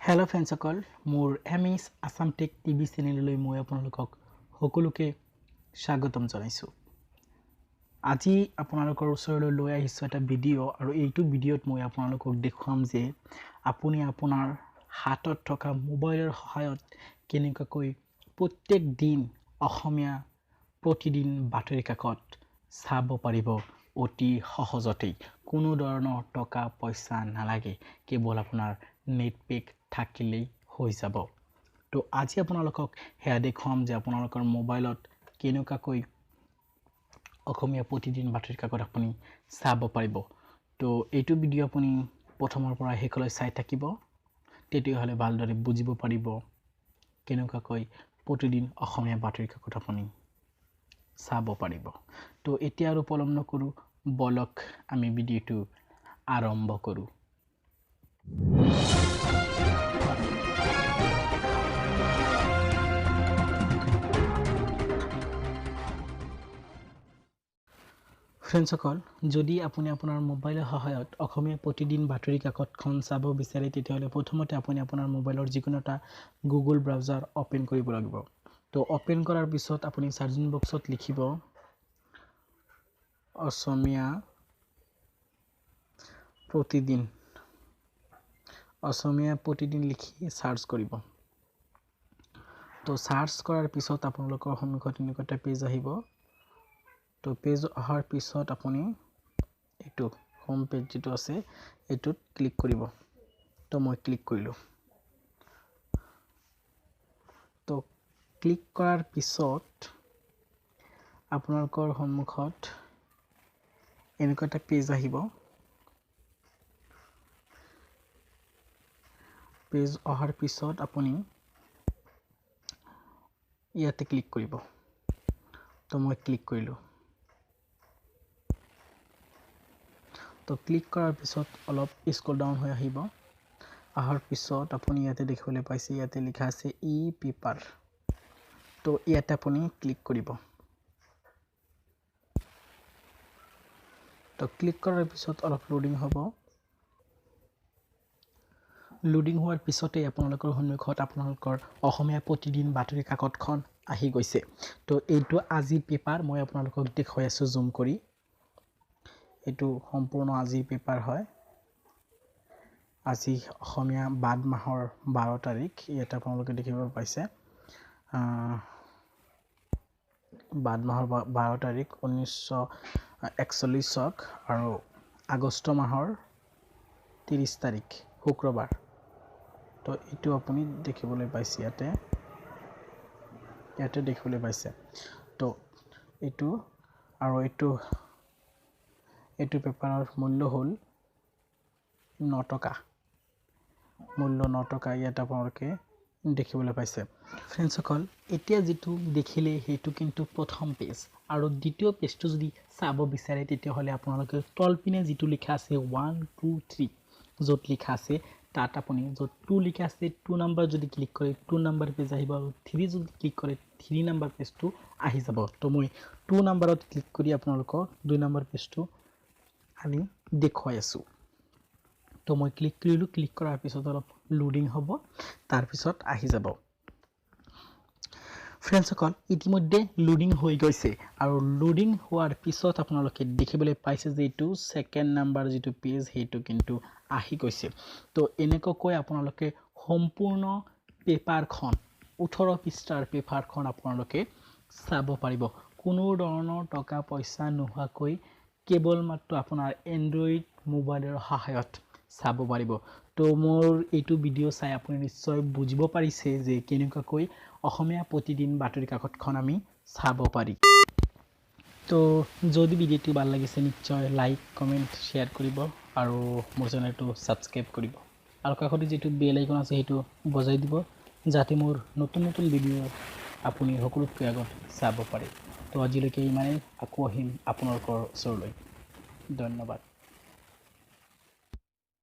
Hello फ्रेंड्सসকল মোৰ MS Assam tech TV চেনেললৈ মই আপোনালোকক সকলোকে স্বাগতম জনাইছো। আজি আপোনালোকৰ ওচৰলৈ লৈ আহিছো এটা ভিডিও আৰু এইটো ভিডিওত মই আপোনালোকক দেখুৱাম যে আপুনি আপোনাৰ হাতত থকা মোবাইলৰ সহায়ত কেনেকৈ প্ৰত্যেক দিন অসমীয়া প্ৰতিদিন বাতৰি কাকত চাব পাৰিব অতি সহজতে। কোনো ধৰণৰ টকা পইচা নালাগে, কেৱল আপোনাৰ নেট পেক থাকিলেই হৈ যাব। তো আজি আপোনালোকক হেয়া দেখুৱাম যে আপোনালোকৰ মোবাইলত কেনেকৈ অসমীয়া প্ৰতিদিন বাতৰি কাকত আপুনি চাব পাৰিব। তো এইটো ভিডিও আপুনি প্ৰথমৰ পৰা শেষলৈ চাই থাকিব, তেতিয়াহ'লে ভালদৰে বুজিব পাৰিব কেনেকৈ প্ৰতিদিন অসমীয়া বাতৰি কাকত আপুনি চাব পাৰিব। তো এতিয়া আৰু পলম নকৰো, বলক আমি ভিডিওটো আৰম্ভ কৰো। ফ্ৰেন্ডসকল, যদি আপুনি আপোনাৰ মোবাইলৰ সহায়ত অসমীয়া প্ৰতিদিন বাতৰি কাকতখন চাব বিচাৰে, তেতিয়াহ'লে প্ৰথমতে আপুনি আপোনাৰ মোবাইলৰ যিকোনো এটা গুগল ব্ৰাউজাৰ ওপেন কৰিব লাগিব। তো ওপেন কৰাৰ পিছত আপুনি সাৰ্চিং বক্সত লিখিব অসমীয়া প্ৰতিদিন লিখি সাৰ্চ কৰিব। তো সাৰ্চ কৰাৰ পিছত আপোনালোকৰ সন্মুখত এনেকুৱা এটা পেজ আহিব। তো পেজ অহাৰ পিছত আপুনি এইটো হোম পেজ যেটো আছে এইটোত ক্লিক কৰিব। তো মই ক্লিক কৰিলো। তো ক্লিক কৰাৰ পিছত আপোনালোকৰ সন্মুখত এনেকুৱা এটা পেজ আহিব। পেজ অহাৰ পিছত আপুনি ইয়াতে ক্লিক কৰিব। তো মই ক্লিক কৰিলো। তো ক্লিক কৰাৰ পিছত অলপ স্ক্ৰল ডাউন হৈ আহিব। আহাৰ পিছত আপুনি ইয়াতে দেখিবলৈ পাইছে, ইয়াতে লিখা আছে ই পেপাৰ। তো ইয়াতে আপুনি ক্লিক কৰিব। তো ক্লিক কৰাৰ পিছত অলপ লোডিং হ'ব। লোডিং হোৱাৰ পিছতে আপোনালোকৰ সন্মুখত আপোনালোকৰ অসমীয়া প্ৰতিদিন বাতৰি কাকতখন আহি গৈছে। তো এইটো আজিৰ পেপাৰ মই আপোনালোকক দেখুৱাই আছো জুম কৰি। এইটো সম্পূৰ্ণ আজিৰ পেপাৰ হয়। আজি অসমীয়া বাদ মাহৰ 12 তাৰিখ। ইয়াতে আপোনালোকে দেখিব পাইছে বাদ মাহৰ 12 তাৰিখ 1941 চক আৰু আগষ্ট মাহৰ 30 তাৰিখ শুক্ৰবাৰ। তো এইটো আপুনি দেখিবলৈ পাইছে, ইয়াতে দেখিবলৈ পাইছে। তো এইটো আৰু এইটো পেপাৰৰ মূল্য হ'ল 9 টকা। মূল্য 9 টকা ইয়াতে আপোনালোকে দেখিবলৈ পাইছে। ফ্ৰেন্ডসকল, এতিয়া যেটো দেখিলে সেইটো কিন্তু প্ৰথম পেজ, আৰু দ্বিতীয় পেজটো যদি চাব বিচাৰে তেতিয়াহ'লে আপোনালোকে তলপিনে যেটো লিখা আছে 1 2 3 য'ত লিখা আছে তাত আপুনি য'ত 2 লিখা আছে 2 নাম্বাৰ যদি ক্লিক কৰে 2 নাম্বাৰ পেজ আহিব, আৰু 3 যদি ক্লিক কৰে 3 নাম্বাৰ পেজটো আহি যাব। তো মই 2 নাম্বাৰত ক্লিক কৰি আপোনালোকক 2 নাম্বাৰ পেজটো আমি দেখুৱাই আছো। তো মই ক্লিক কৰিলো। ক্লিক কৰাৰ পিছত অলপ লোডিং হ'ব, তাৰ পিছত আহি যাব। ফ্ৰেন্ডসকল, ইতিমধ্যে লোডিং হৈ গৈছে, আৰু লোডিং হোৱাৰ পিছত আপোনালোকে দেখিবলৈ পাইছে যে এইটো সেকেন্ড নাম্বাৰ যেটো পেজ সেইটো কিন্তু আহি গৈছে। তো এনেকৈ আপোনালোকে সম্পূৰ্ণ পেপাৰখন 18 পৃষ্ঠাৰ পেপাৰখন আপোনালোকে চাব পাৰিব কোনো ধৰণৰ টকা পইচা নোহোৱাকৈ, কেৱল মাত্ৰ আপোনাৰ এন্ড্ৰইড মোবাইলৰ সহায়ত চাব পাৰিব। তো মোৰ এইটো ভিডিও চাই আপুনি নিশ্চয় বুজিব পাৰিছে যে কেনেকৈ অসমীয়া প্ৰতিদিন বাতৰি কাকতখন আমি চাব পাৰি। তো যদি ভিডিওটো ভাল লাগিছে নিশ্চয় লাইক কমেন্ট শেয়াৰ কৰিব, আৰু মোৰ চেনেলটো সাবস্ক্ৰাইব কৰিব, আৰু কাষতে যেটো বেল আইকন আছে সেইটো বজাই দিব, যাতে মোৰ নতুন ভিডিও আপুনি সকলোতকৈ আগত চাব পাৰে। তো আজিলৈকে ইমানেই, আকৌ আহিম আপোনালোকৰ ওচৰলৈ। ধন্যবাদ।